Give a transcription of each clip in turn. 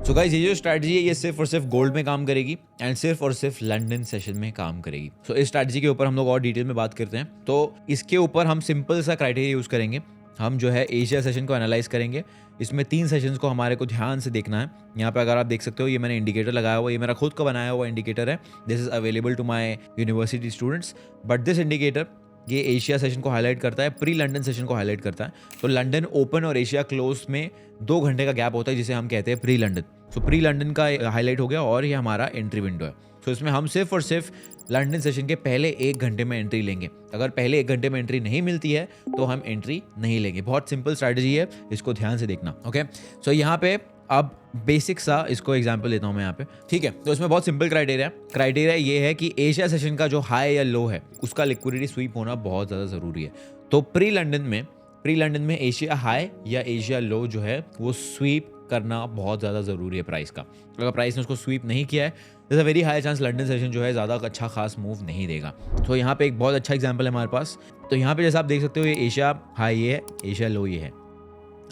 So guys, ये जो strategy है ये सिर्फ और सिर्फ गोल्ड में काम करेगी एंड सिर्फ और सिर्फ लंदन सेशन में काम करेगी। सो इस स्ट्रैटेजी के ऊपर हम लोग और डिटेल में बात करते हैं। तो इसके ऊपर हम सिंपल सा क्राइटेरिया यूज करेंगे। हम जो है एशिया सेशन को एनालाइज करेंगे। इसमें 3 सेशंस को हमारे को ध्यान से देखना है। यहाँ पे अगर आप देख सकते हो, ये मैंने इंडिकेटर लगाया हुआ, ये मेरा खुद का बनाया हुआ इंडिकेटर है। This is available to my university students, but this indicator ये एशिया सेशन को हाईलाइट करता है, प्री लंदन सेशन को हाईलाइट करता है। तो लंदन ओपन और एशिया क्लोज में 2 घंटे का गैप होता है, जिसे हम कहते हैं प्री लंदन। सो प्री लंदन का हाईलाइट हो गया और ये हमारा एंट्री विंडो है। सो इसमें हम सिर्फ और सिर्फ लंदन सेशन के पहले 1 घंटे में एंट्री लेंगे। अगर पहले 1 घंटे में एंट्री नहीं मिलती है तो हम एंट्री नहीं लेंगे। बहुत सिंपल स्ट्रैटेजी है, इसको ध्यान से देखना। ओके, सो यहाँ पे अब बेसिक सा इसको एग्जांपल देता हूँ मैं यहाँ पे, ठीक है। तो इसमें बहुत सिंपल क्राइटेरिया ये है कि एशिया सेशन का जो हाई या लो है उसका लिक्विडिटी स्वीप होना बहुत ज़्यादा ज़रूरी है। तो प्री लंदन में एशिया हाई या एशिया लो जो है वो स्वीप करना बहुत ज़्यादा ज़रूरी है प्राइस का। अगर प्राइस ने उसको स्वीप नहीं किया है, there a very high chance London session जो है ज़्यादा अच्छा खास मूव नहीं देगा। तो यहाँ पे एक बहुत अच्छा एग्जांपल है हमारे पास। तो यहाँ पे जैसा आप देख सकते हो, ये एशिया हाई ये है, एशिया लो ये है।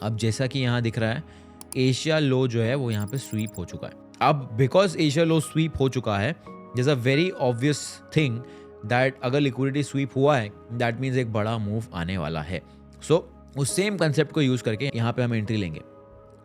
अब जैसा कि यहाँ दिख रहा है, एशिया लो जो है वो यहाँ पे स्वीप हो चुका है। अब बिकॉज एशिया लो स्वीप हो चुका है, this a very obvious thing that अगर लिक्विडिटी स्वीप हुआ है दैट मीन्स एक बड़ा मूव आने वाला है। सो उस सेम कंसेप्ट को यूज करके यहाँ पे हम एंट्री लेंगे।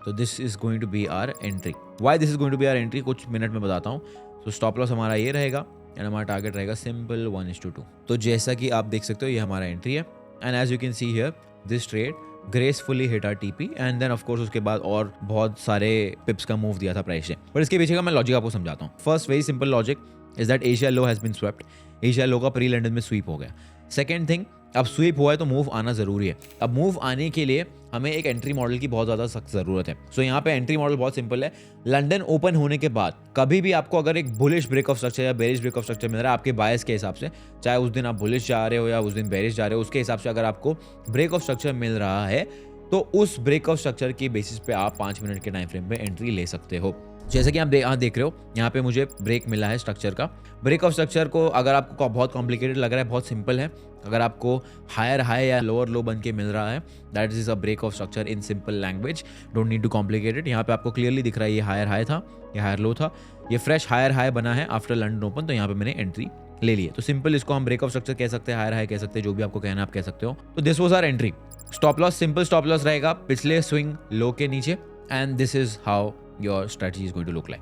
तो this is going to be our entry. Why this is going to be our entry कुछ मिनट में बताता हूँ। तो स्टॉप लॉस हमारा ये रहेगा एंड हमारा टारगेट रहेगा सिंपल 1:2। तो जैसा कि आप देख सकते हो, ये हमारा एंट्री है and as you can see here this trade gracefully hit our TP and then of course उसके बाद और बहुत सारे पिप्स का मूव दिया था प्राइस ने। पर इसके पीछे का मैं लॉजिक आपको समझाता हूँ। First very simple logic is that Asia लो हैज बीन स्वेप्ट। एशिया लो का प्री लंदन में स्वीप हो गया। सेकंड थिंग, अब स्वीप हुआ है तो मूव आना जरूरी है। अब मूव आने के लिए हमें एक एंट्री मॉडल की बहुत ज़्यादा सख्त ज़रूरत है। सो यहाँ पे एंट्री मॉडल बहुत सिंपल है। लंदन ओपन होने के बाद कभी भी आपको अगर एक बुलिश ब्रेक ऑफ स्ट्रक्चर या बेरिश ब्रेक ऑफ स्ट्रक्चर मिल रहा है आपके बायस के हिसाब से, चाहे उस दिन आप बुलिश जा रहे हो या उस दिन बेरिश जा रहे हो, उसके हिसाब से अगर आपको ब्रेक ऑफ स्ट्रक्चर मिल रहा है तो उस ब्रेक ऑफ स्ट्रक्चर की बेसिस पे आप 5 मिनट के टाइम फ्रेम पे एंट्री ले सकते हो। जैसे कि आप यहाँ देख रहे हो, यहाँ पे मुझे ब्रेक मिला है स्ट्रक्चर का। ब्रेक ऑफ स्ट्रक्चर को अगर आपको बहुत कॉम्प्लिकेटेड लग रहा है, बहुत सिंपल है। अगर आपको हायर हाई या लोअर लो बन के मिल रहा है, that is a break of structure in simple language, don't need to complicated. यहाँ पे आपको क्लियरली दिख रहा है ये हायर हाई था, ये हायर लो था, ये फ्रेश हायर हाई बना है आफ्टर लंदन ओपन। तो यहाँ पे मैंने एंट्री ले ली है। तो सिंपल इसको हम ब्रेक ऑफ स्ट्रक्चर कह सकते हैं, हायर हाई कह सकते हैं, जो भी आपको कहना है आप कह सकते हो। तो this was our entry. Stop loss simple stop loss रहेगा पिछले स्विंग लो के नीचे and this is how your strategy is going to look like.